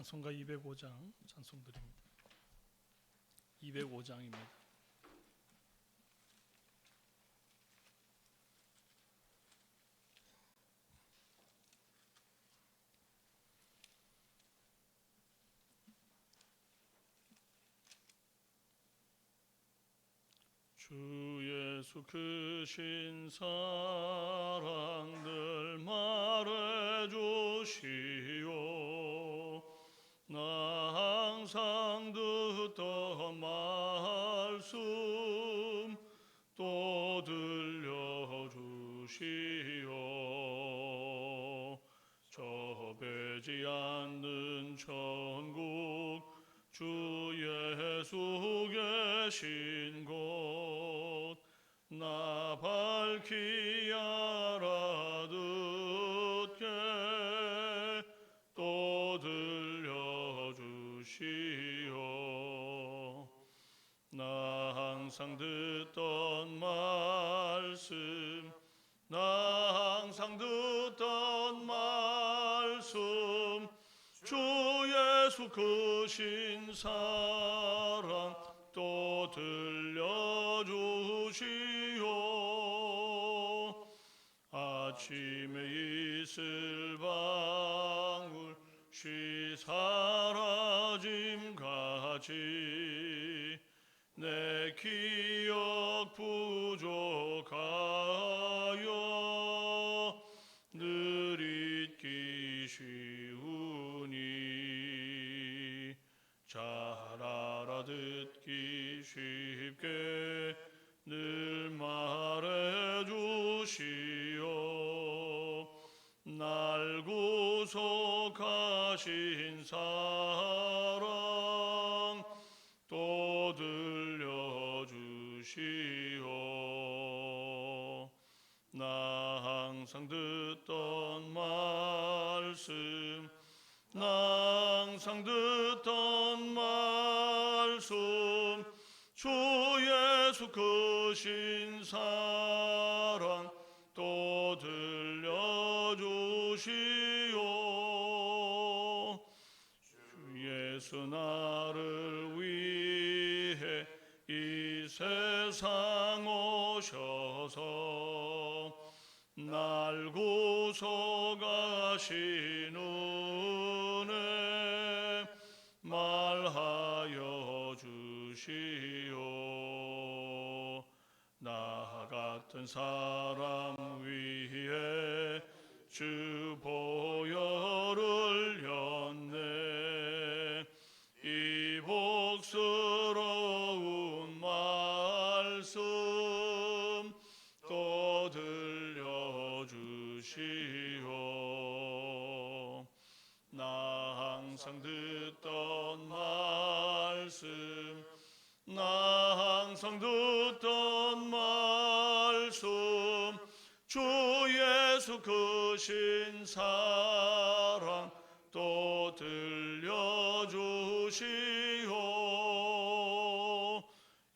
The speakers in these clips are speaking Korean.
찬송가 205장 찬송드립니다. 205장입니다. 주 예수 크신 사랑들 말해주시오. 나 항상 듣던 말씀 또 들려주시오. 저 배지 않는 천국 주 예수 계신 곳 나 밝히 알아듣게 또 들려주시오. 나 항상 듣던 말씀 나 항상 듣던 말씀 주 예수 크신 사랑 또 들려주시오. 아침에 이슬 방울 쉬 사라짐같이 내 기억 부족하여 늘 잊기 쉬우니 잘 알아듣기 쉽게 늘 말해주시오. 날 구속하신 사랑 또 들려주시오. 나 항상 듣던 말씀 나 항상 듣던 말씀 주 예수 크신 사랑 또 들려주시오. 주 예수 나를 위해 이 세상 오셔서 날 구속하신 은혜 말하여 주시오. 나 같은 사람 위에 주 보혈을 흘렸네. 이 복스러운 말씀 또 들려주시오. 나 항상 듣던 말씀 나 항상 듣던 말씀 주 예수 크신 사랑 또 들려주시오.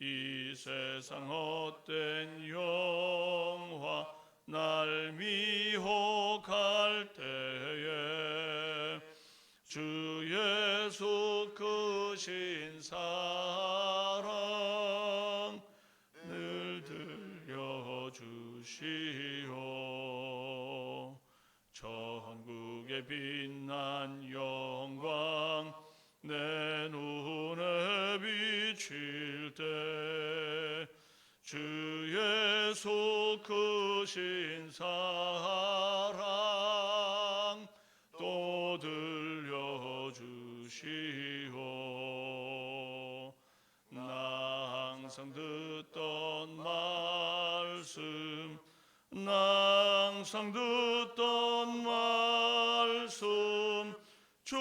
이 세상 헛된 영화 날 미혹할 때에 주 예수 크신 사랑 늘 들려주시오. 천국의 빛난 영광 내 눈에 비칠 때 주 예수 크신 사랑 또 들려주시오. 나 항상 듣던 말씀 나 항상 듣던 말씀 주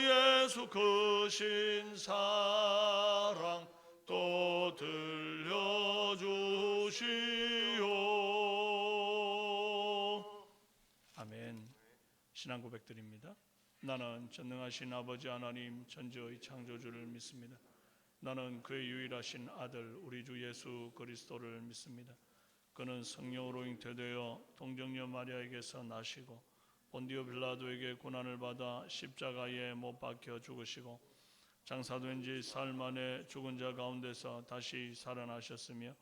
예수 크신 사랑 또 들려주시오. 아멘. 신앙 고백드립니다. 나는 전능하신 아버지 하나님 전지의 창조주를 믿습니다. 나는 그의 유일하신 아들 우리 주 예수 그리스도를 믿습니다. 그는 성령으로 잉태되어 동정녀 마리아에게서 나시고 본디오 빌라도에게 고난을 받아 십자가에 못 박혀 죽으시고 장사된 지 사흘 만에 죽은 자 가운데서 다시 살아나셨으며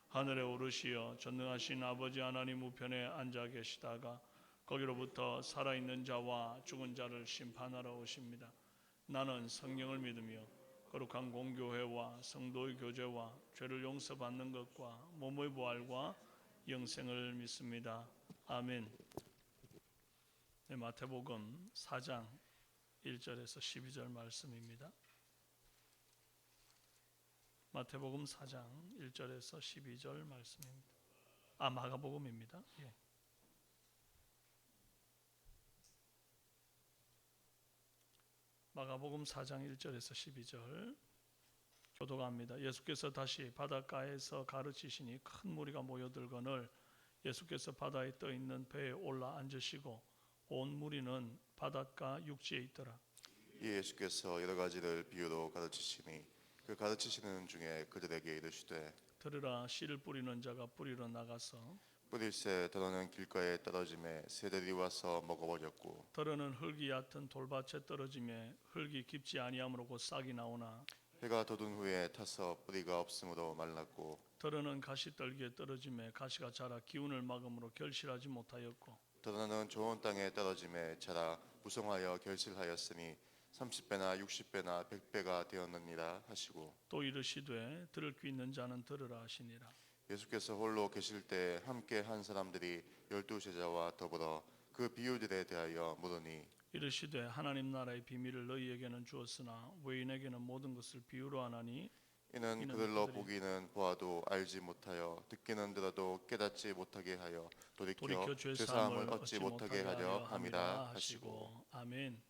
하늘에 오르시어 전능하신 아버지 하나님 우편에 앉아 계시다가 거기로부터 살아있는 자와 죽은 자를 심판하러 오십니다. 나는 성령을 믿으며 거룩한 공교회와 성도의 교제와 죄를 용서받는 것과 몸의 부활과 영생을 믿습니다. 아멘. 네, 마태복음 4장 1절에서 12절 말씀입니다. 마태복음 4장 1절에서 12절 말씀입니다. 마가복음입니다. 예. 마가복음 4장 1절에서 12절 교독합니다. 예수께서 다시 바닷가에서 가르치시니 큰 무리가 모여들거늘 예수께서 바다에 떠 있는 배에 올라 앉으시고 온 무리는 바닷가 육지에 있더라. 예수께서 여러 가지를 비유로 가르치시니 그 가르치시는 중에 그들에게 이르시되 들으라. 씨를 뿌리는 자가 뿌리러 나가서 뿌릴새 더러는 길가에 떨어짐에 새들이 와서 먹어버렸고 더러는 흙이 얕은 돌밭에 떨어짐에 흙이 깊지 아니하므로 곧 싹이 나오나 해가 돋은 후에 타서 뿌리가 없으므로 말랐고 더러는 가시떨기에 떨어짐에 가시가 자라 기운을 막음으로 결실하지 못하였고 더러는 좋은 땅에 떨어짐에 자라 무성하여 결실하였으니 30배나 60배나 100배가 되었느니라 하시고 또 이르시되 들을 귀 있는 자는 들으라 하시니라. 예수께서 홀로 계실 때 함께 한 사람들이 12제자와 더불어 그 비유들에 대하여 물으니 이르시되 하나님 나라의 비밀을 너희에게는 주었으나 외인에게는 모든 것을 비유로 하나니 이는 그들로 보기는 보아도 알지 못하여 듣기는 들어도 깨닫지 못하게 하여 돌이켜 죄사함을 얻지 못하게 하려 함이라 하시고. 아멘.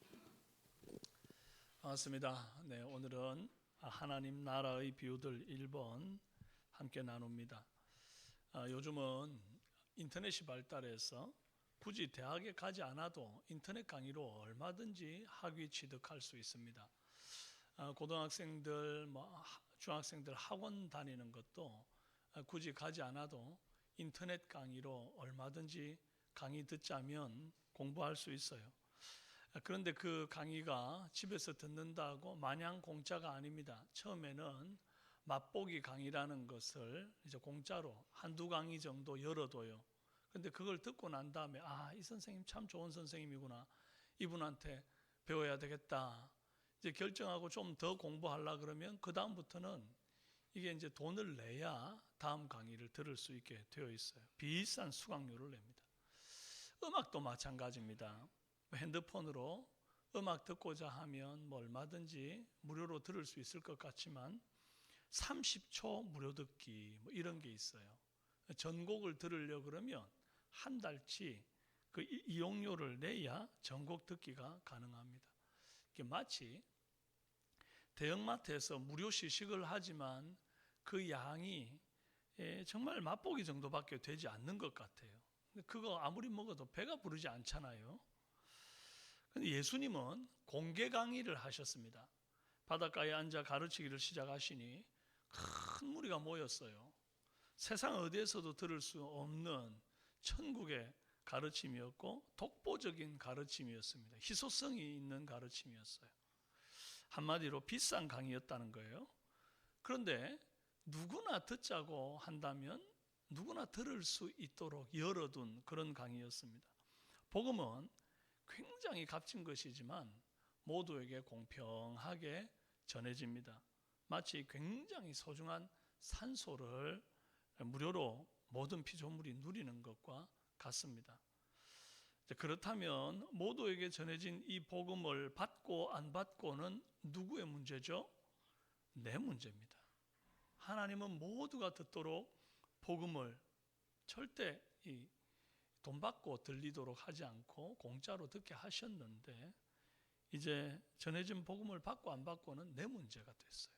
반갑습니다. 네, 오늘은 하나님 나라의 비유들 1번 함께 나눕니다. 요즘은 인터넷이 발달해서 굳이 대학에 가지 않아도 인터넷 강의로 얼마든지 학위 취득할 수 있습니다. 고등학생들, 중학생들 학원 다니는 것도 굳이 가지 않아도 인터넷 강의로 얼마든지 강의 듣자면 공부할 수 있어요. 그런데 그 강의가 집에서 듣는다고 마냥 공짜가 아닙니다. 처음에는 맛보기 강의라는 것을 이제 공짜로 한두 강의 정도 열어둬요. 그런데 그걸 듣고 난 다음에 이 선생님 참 좋은 선생님이구나. 이분한테 배워야 되겠다. 이제 결정하고 좀 더 공부하려 그러면 그 다음부터는 이게 이제 돈을 내야 다음 강의를 들을 수 있게 되어 있어요. 비싼 수강료를 냅니다. 음악도 마찬가지입니다. 핸드폰으로 음악 듣고자 하면 얼마든지 무료로 들을 수 있을 것 같지만 30초 무료 듣기 이런 게 있어요. 전곡을 들으려 그러면 한 달치 그 이용료를 내야 전곡 듣기가 가능합니다. 이게 마치 대형마트에서 무료 시식을 하지만 그 양이 정말 맛보기 정도밖에 되지 않는 것 같아요. 그거 아무리 먹어도 배가 부르지 않잖아요. 근데 예수님은 공개 강의를 하셨습니다. 바닷가에 앉아 가르치기를 시작하시니 큰 무리가 모였어요. 세상 어디에서도 들을 수 없는 천국의 가르침이었고 독보적인 가르침이었습니다. 희소성이 있는 가르침이었어요. 한마디로 비싼 강의였다는 거예요. 그런데 누구나 듣자고 한다면 누구나 들을 수 있도록 열어둔 그런 강의였습니다. 복음은 굉장히 값진 것이지만 모두에게 공평하게 전해집니다. 마치 굉장히 소중한 산소를 무료로 모든 피조물이 누리는 것과 같습니다. 그렇다면 모두에게 전해진 이 복음을 받고 안 받고는 누구의 문제죠? 내 문제입니다. 하나님은 모두가 듣도록 복음을 절대 돈 받고 들리도록 하지 않고 공짜로 듣게 하셨는데 이제 전해진 복음을 받고 안 받고는 내 문제가 됐어요.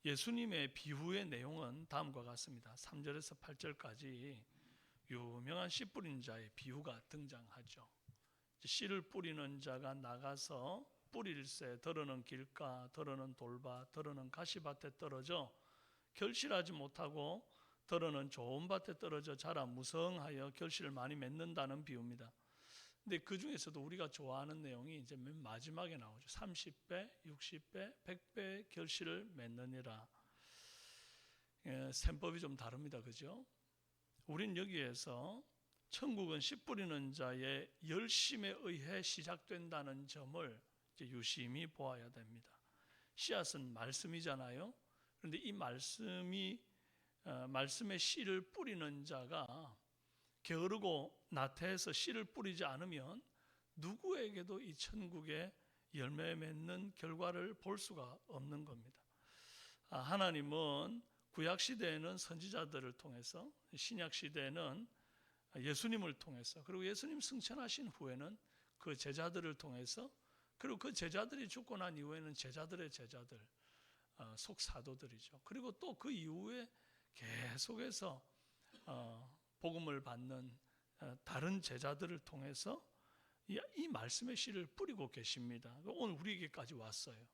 예수님의 비유의 내용은 다음과 같습니다. 3절에서 8절까지 유명한 씨 뿌린 자의 비유가 등장하죠. 씨를 뿌리는 자가 나가서 뿌릴새 더러는 길가, 더러는 돌밭, 더러는 가시밭에 떨어져 결실하지 못하고 더러는 좋은 밭에 떨어져 자라 무성하여 결실을 많이 맺는다는 비유입니다. 근데 그 중에서도 우리가 좋아하는 내용이 이제 맨 마지막에 나오죠. 30배, 60배, 100배 결실을 맺느니라. 셈법이 좀 다릅니다. 그죠? 우린 여기에서 천국은 씨 뿌리는 자의 열심에 의해 시작된다는 점을 이제 유심히 보아야 됩니다. 씨앗은 말씀이잖아요. 그런데 이 말씀의 씨를 뿌리는 자가 게으르고 나태해서 씨를 뿌리지 않으면 누구에게도 이 천국의 열매 맺는 결과를 볼 수가 없는 겁니다. 하나님은 구약 시대에는 선지자들을 통해서, 신약 시대에는 예수님을 통해서, 그리고 예수님 승천하신 후에는 그 제자들을 통해서, 그리고 그 제자들이 죽고 난 이후에는 제자들의 제자들, 속사도들이죠. 그리고 또 그 이후에 계속해서 복음을 받는 다른 제자들을 통해서 이 말씀의 씨를 뿌리고 계십니다. 오늘 우리에게까지 왔어요.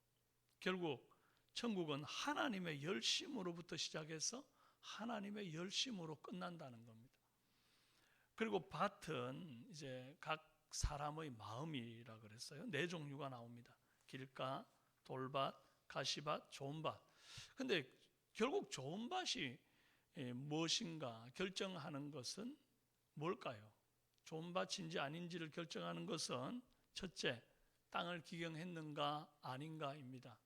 결국 천국은 하나님의 열심으로부터 시작해서 하나님의 열심으로 끝난다는 겁니다. 그리고 밭은 이제 각 사람의 마음이라 그랬어요. 4종류가 나옵니다. 길가, 돌밭, 가시밭, 좋은 밭. 근데 결국 좋은 밭이 무엇인가 결정하는 것은 뭘까요? 좋은 밭인지 아닌지를 결정하는 것은 첫째, 땅을 기경했는가 아닌가입니다.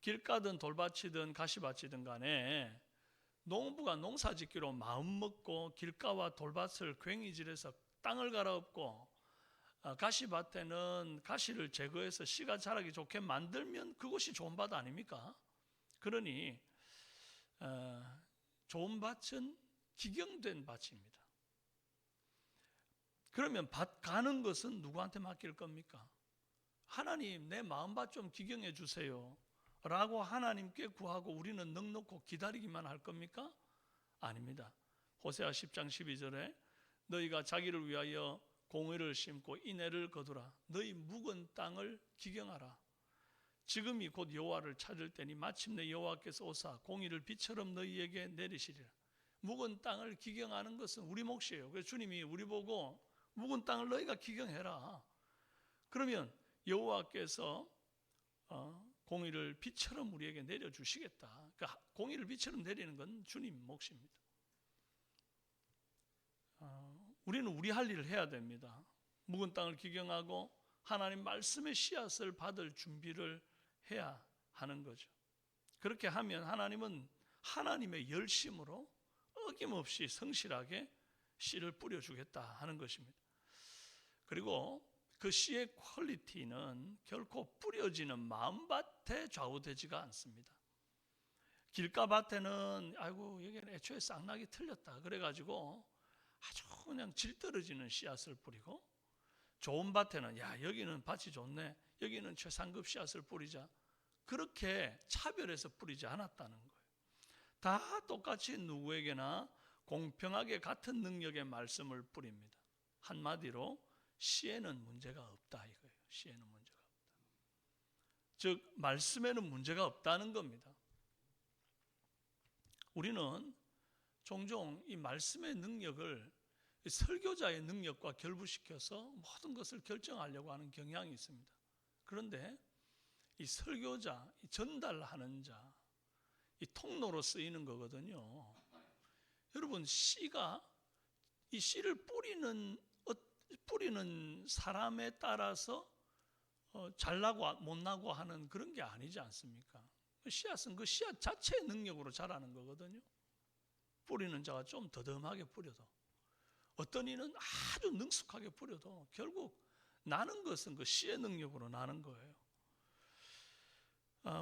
길가든 돌밭이든 가시밭이든 간에 농부가 농사짓기로 마음먹고 길가와 돌밭을 괭이질해서 땅을 갈아엎고 가시밭에는 가시를 제거해서 씨가 자라기 좋게 만들면 그것이 좋은 밭 아닙니까? 그러니 좋은 밭은 기경된 밭입니다. 그러면 밭 가는 것은 누구한테 맡길 겁니까? 하나님, 내 마음밭 좀 기경해 주세요 라고 하나님께 구하고 우리는 넉넉히 기다리기만 할 겁니까? 아닙니다. 호세아 10장 12절에 너희가 자기를 위하여 공의를 심고 인애를 거두라. 너희 묵은 땅을 기경하라. 지금이 곧 여호와를 찾을 때니 마침내 여호와께서 오사 공의를 비처럼 너희에게 내리시리라. 묵은 땅을 기경하는 것은 우리 몫이에요. 그래서 주님이 우리 보고 묵은 땅을 너희가 기경해라. 그러면 여호와께서 공의를 비처럼 우리에게 내려주시겠다. 그러니까 공의를 비처럼 내리는 건 주님 몫입니다. 우리는 우리 할 일을 해야 됩니다. 묵은 땅을 기경하고 하나님 말씀의 씨앗을 받을 준비를 해야 하는 거죠. 그렇게 하면 하나님은 하나님의 열심으로 어김없이 성실하게 씨를 뿌려주겠다 하는 것입니다. 그리고 그 씨의 퀄리티는 결코 뿌려지는 마음밭에 좌우되지가 않습니다. 길가밭에는 아이고 여기는 애초에 쌍락이 틀렸다 그래가지고 아주 그냥 질 떨어지는 씨앗을 뿌리고, 좋은 밭에는 야 여기는 밭이 좋네, 여기는 최상급 씨앗을 뿌리자, 그렇게 차별해서 뿌리지 않았다는 거예요. 다 똑같이 누구에게나 공평하게 같은 능력의 말씀을 뿌립니다. 한마디로 씨에는 문제가 없다 이거예요. 씨에는 문제가 없다. 즉 말씀에는 문제가 없다는 겁니다. 우리는 종종 이 말씀의 능력을 설교자의 능력과 결부시켜서 모든 것을 결정하려고 하는 경향이 있습니다. 그런데 이 설교자, 이 전달하는 자, 이 통로로 쓰이는 거거든요. 여러분, 씨가 이 씨를 뿌리는 사람에 따라서 잘나고 못나고 하는 그런 게 아니지 않습니까? 씨앗은 그 씨앗 자체의 능력으로 자라는 거거든요. 뿌리는 자가 좀 더듬하게 뿌려도, 어떤 이는 아주 능숙하게 뿌려도 결국 나는 것은 그 씨의 능력으로 나는 거예요.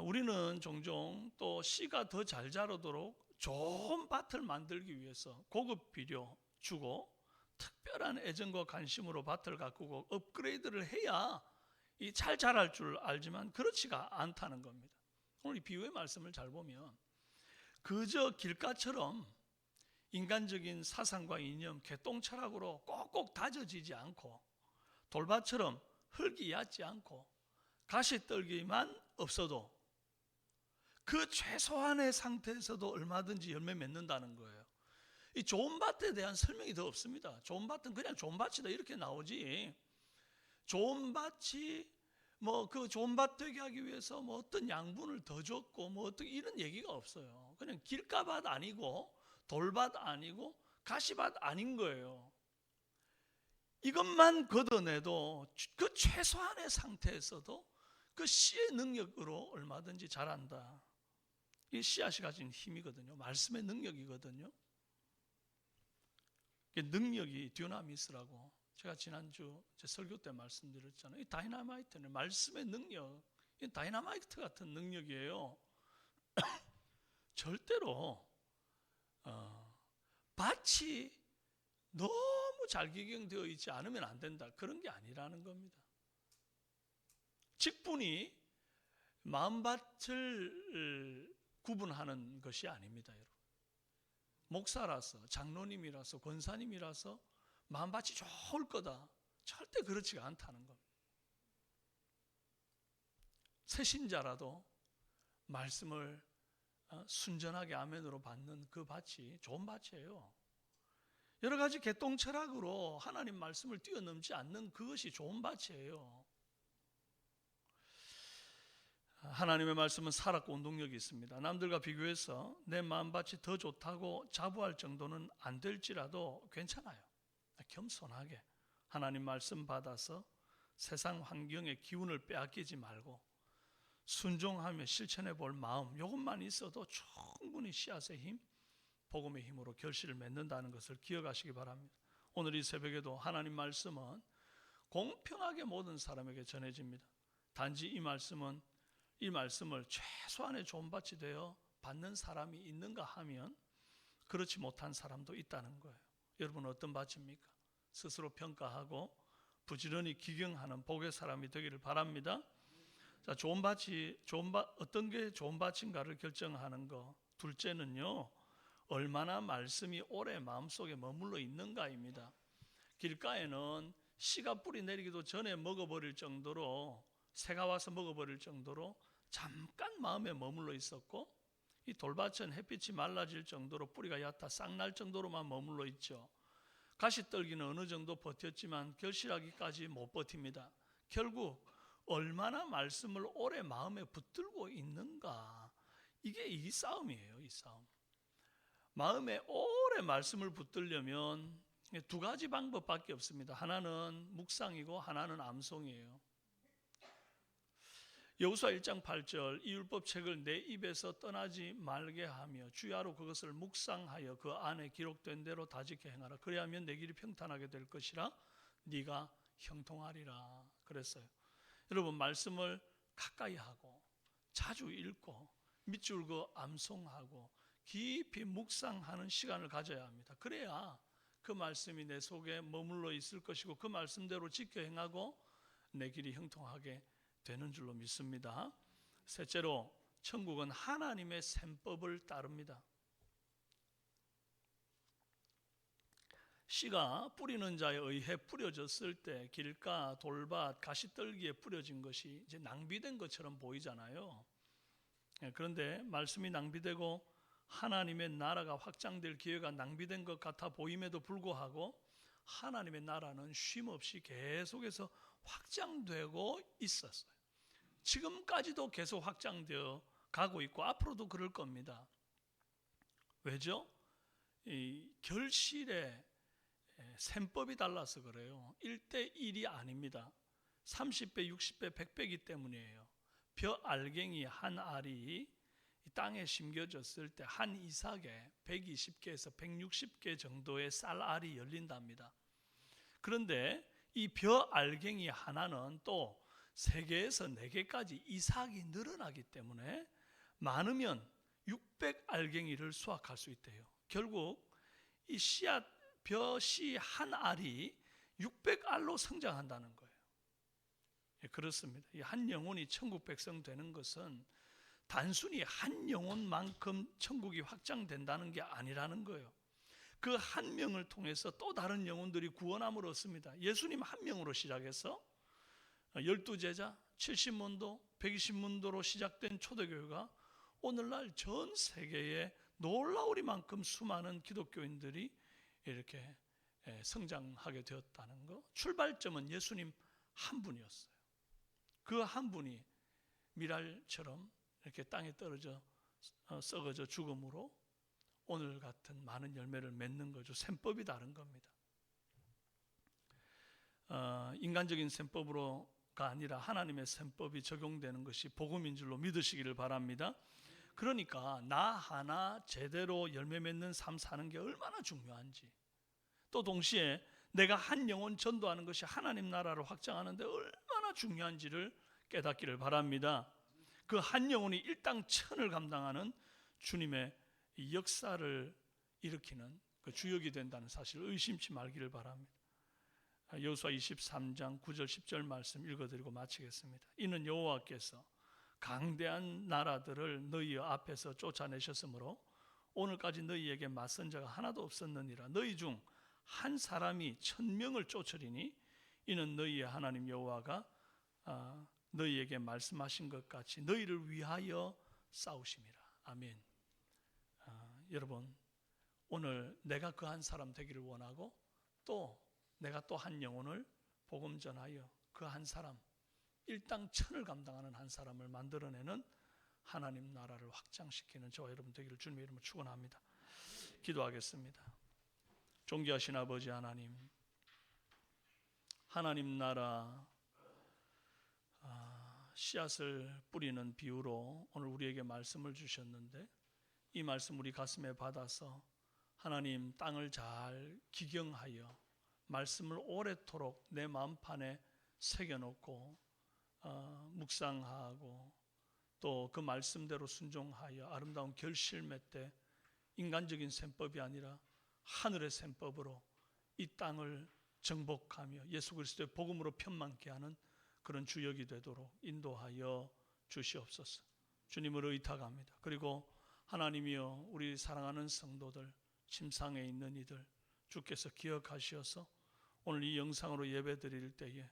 우리는 종종 또 씨가 더 잘 자라도록 좋은 밭을 만들기 위해서 고급 비료 주고 특별한 애정과 관심으로 밭을 가꾸고 업그레이드를 해야 잘 자랄 줄 알지만 그렇지가 않다는 겁니다. 오늘 이 비유의 말씀을 잘 보면 그저 길가처럼 인간적인 사상과 이념, 개똥철학으로 꼭꼭 다져지지 않고 돌밭처럼 흙이 얕지 않고 가시떨기만 없어도 그 최소한의 상태에서도 얼마든지 열매 맺는다는 거예요. 이 좋은 밭에 대한 설명이 더 없습니다. 좋은 밭은 그냥 좋은 밭이다 이렇게 나오지, 좋은 밭이 뭐 그 좋은 밭 되게 하기 위해서 뭐 어떤 양분을 더 줬고 뭐 어떤 이런 얘기가 없어요. 그냥 길가밭 아니고 돌밭 아니고 가시밭 아닌 거예요. 이것만 걷어내도 그 최소한의 상태에서도 그 씨의 능력으로 얼마든지 자란다. 이 씨앗이 가진 힘이거든요. 말씀의 능력이거든요. 능력이 듀나미스라고 제가 지난주 제 설교 때 말씀드렸잖아요. 이 다이나마이트는 말씀의 능력, 이 다이나마이트 같은 능력이에요. 절대로 밭이 너무 잘 기경되어 있지 않으면 안 된다, 그런 게 아니라는 겁니다. 직분이 마음밭을 구분하는 것이 아닙니다, 여러분. 목사라서, 장로님이라서, 권사님이라서 마음밭이 좋을 거다, 절대 그렇지가 않다는 겁니다. 새신자라도 말씀을 순전하게 아멘으로 받는 그 밭이 좋은 밭이에요. 여러 가지 개똥철학으로 하나님 말씀을 뛰어넘지 않는 그것이 좋은 밭이에요. 하나님의 말씀은 살았고 운동력이 있습니다. 남들과 비교해서 내 마음밭이 더 좋다고 자부할 정도는 안 될지라도 괜찮아요. 겸손하게 하나님 말씀 받아서 세상 환경의 기운을 빼앗기지 말고 순종하며 실천해 볼 마음, 이것만 있어도 충분히 씨앗의 힘, 복음의 힘으로 결실을 맺는다는 것을 기억하시기 바랍니다. 오늘 이 새벽에도 하나님 말씀은 공평하게 모든 사람에게 전해집니다. 단지 이 말씀을 최소한의 좋은 밭이 되어 받는 사람이 있는가 하면 그렇지 못한 사람도 있다는 거예요. 여러분 어떤 밭입니까? 스스로 평가하고 부지런히 기경하는 복의 사람이 되기를 바랍니다. 자, 어떤 게 좋은 밭인가를 결정하는 거. 둘째는요, 얼마나 말씀이 오래 마음속에 머물러 있는가입니다. 길가에는 씨가 뿌리 내리기도 전에 먹어버릴 정도로, 새가 와서 먹어버릴 정도로 잠깐 마음에 머물러 있었고, 이 돌밭은 햇빛이 말라질 정도로 뿌리가 얕아 싹날 정도로만 머물러 있죠. 가시떨기는 어느 정도 버텼지만 결실하기까지 못 버팁니다. 결국 얼마나 말씀을 오래 마음에 붙들고 있는가, 이게 이 싸움이에요. 이 싸움. 마음에 오래 말씀을 붙들려면 두 가지 방법밖에 없습니다. 하나는 묵상이고 하나는 암송이에요. 여호수아 1장 8절, 이 율법책을 내 입에서 떠나지 말게 하며 주야로 그것을 묵상하여 그 안에 기록된 대로 다지게 행하라. 그래야면 내 길이 평탄하게 될 것이라 네가 형통하리라 그랬어요. 여러분 말씀을 가까이 하고 자주 읽고 밑줄그 암송하고 깊이 묵상하는 시간을 가져야 합니다. 그래야 그 말씀이 내 속에 머물러 있을 것이고 그 말씀대로 지켜 행하고 내 길이 형통하게 되는 줄로 믿습니다. 셋째로, 천국은 하나님의 셈법을 따릅니다. 씨가 뿌리는 자에 의해 뿌려졌을 때 길가, 돌밭, 가시떨기에 뿌려진 것이 이제 낭비된 것처럼 보이잖아요. 그런데 말씀이 낭비되고 하나님의 나라가 확장될 기회가 낭비된 것 같아 보임에도 불구하고 하나님의 나라는 쉼없이 계속해서 확장되고 있었어요. 지금까지도 계속 확장되어 가고 있고 앞으로도 그럴 겁니다. 왜죠? 이 결실의 셈법이 달라서 그래요. 1대1이 아닙니다. 30배, 60배, 100배이기 때문이에요. 벼 알갱이 한 알이 땅에 심겨졌을 때 한 이삭에 120개에서 160개 정도의 쌀알이 열린답니다. 그런데 이 벼 알갱이 하나는 또 3개에서 4개까지 이삭이 늘어나기 때문에 많으면 600 알갱이를 수확할 수 있대요. 결국 이 씨앗 벼씨 한 알이 600알로 성장한다는 거예요. 그렇습니다. 이 한 영혼이 천국 백성 되는 것은 단순히 한 영혼만큼 천국이 확장된다는 게 아니라는 거예요. 그 한 명을 통해서 또 다른 영혼들이 구원함을 얻습니다. 예수님 한 명으로 시작해서 12제자, 70문도, 120문도로 시작된 초대교회가 오늘날 전 세계에 놀라우리만큼 수많은 기독교인들이 이렇게 성장하게 되었다는 것. 출발점은 예수님 한 분이었어요. 그 한 분이 미랄처럼 이렇게 땅에 떨어져 썩어져 죽음으로 오늘 같은 많은 열매를 맺는 거죠. 셈법이 다른 겁니다. 인간적인 셈법으로가 아니라 하나님의 셈법이 적용되는 것이 복음인 줄로 믿으시기를 바랍니다. 그러니까 나 하나 제대로 열매 맺는 삶 사는 게 얼마나 중요한지, 또 동시에 내가 한 영혼 전도하는 것이 하나님 나라를 확장하는 데 얼마나 중요한지를 깨닫기를 바랍니다. 그 한 영혼이 일당천을 감당하는 주님의 역사를 일으키는 그 주역이 된다는 사실을 의심치 말기를 바랍니다. 여호수아 23장 9절 10절 말씀 읽어드리고 마치겠습니다. 이는 여호와께서 강대한 나라들을 너희 앞에서 쫓아내셨으므로 오늘까지 너희에게 맞선 자가 하나도 없었느니라. 너희 중 한 사람이 1000명을 쫓으리니 이는 너희의 하나님 여호와가 너희에게 말씀하신 것 같이 너희를 위하여 싸우심이라. 아멘. 여러분, 오늘 내가 그 한 사람 되기를 원하고, 또 내가 또 한 영혼을 복음 전하여 그 한 사람, 일당천을 감당하는 한 사람을 만들어내는 하나님 나라를 확장시키는 저와 여러분 되기를 주님의 이름으로 축원합니다. 기도하겠습니다. 존귀하신 아버지 하나님, 하나님 나라 씨앗을 뿌리는 비유로 오늘 우리에게 말씀을 주셨는데, 이 말씀 우리 가슴에 받아서 하나님 땅을 잘 기경하여 말씀을 오래도록 내 마음판에 새겨놓고 묵상하고 또 그 말씀대로 순종하여 아름다운 결실 맺되 인간적인 셈법이 아니라 하늘의 셈법으로 이 땅을 정복하며 예수 그리스도의 복음으로 편만케 하는 그런 주역이 되도록 인도하여 주시옵소서. 주님을 의탁합니다. 그리고 하나님이여, 우리 사랑하는 성도들, 침상에 있는 이들 주께서 기억하시어서 오늘 이 영상으로 예배 드릴 때에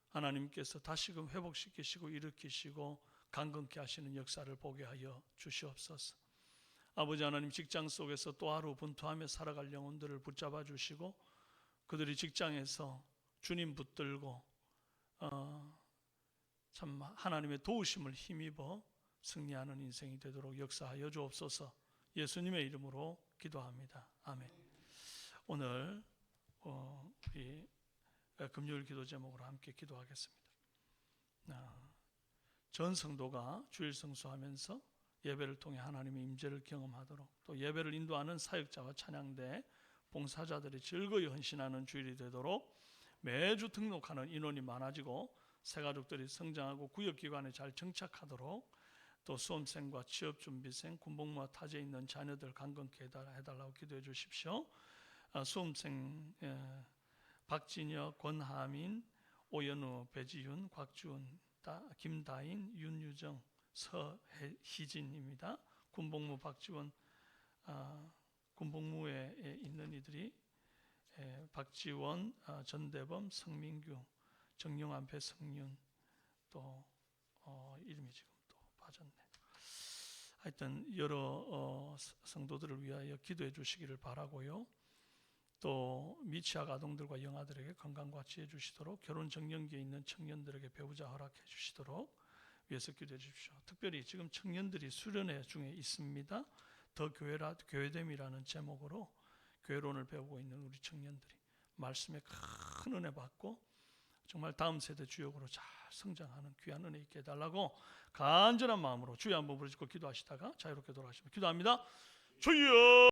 하나님께서 다시금 회복시키시고 일으키시고 강건케 하시는 역사를 보게 하여 주시옵소서. 아버지 하나님, 직장 속에서 또 하루 분투하며 살아갈 영혼들을 붙잡아 주시고 그들이 직장에서 주님 붙들고 참 하나님의 도우심을 힘입어 승리하는 인생이 되도록 역사하여 주옵소서. 예수님의 이름으로 기도합니다. 아멘. 오늘 우리 금요일 기도 제목으로 함께 기도하겠습니다. 전 성도가 주일 성수하면서 예배를 통해 하나님의 임재를 경험하도록, 또 예배를 인도하는 사역자와 찬양대 봉사자들이 즐거이 헌신하는 주일이 되도록 매주 등록하는 인원이 많아지고 새가족들이 성장하고 구역기관에 잘 정착하도록, 또 수험생과 취업준비생, 군복무와 타지에 있는 자녀들 강건케 해달라고 기도해 주십시오. 수험생 박진혁, 권하민, 오연우, 배지윤, 곽지훈, 김다인, 윤유정, 서희진입니다. 군복무 박지원, 군복무에 있는 이들이 박지원, 전대범, 성민규, 정영환, 배성윤, 또 이름이 지금 또 빠졌네. 하여튼 여러 성도들을 위하여 기도해 주시기를 바라고요. 또 미취학 아동들과 영아들에게 건강과 지혜 주시도록, 결혼 정년기에 있는 청년들에게 배우자 허락해 주시도록 위해서 기도해 주십시오. 특별히 지금 청년들이 수련회 중에 있습니다. 더 교회됨이라는 제목으로 교회론을 배우고 있는 우리 청년들이 말씀에 큰 은혜 받고 정말 다음 세대 주역으로 잘 성장하는 귀한 은혜 있게 해달라고 간절한 마음으로 주여 한번 부르짖고 기도하시다가 자유롭게 돌아가시면 기도합니다. 주여!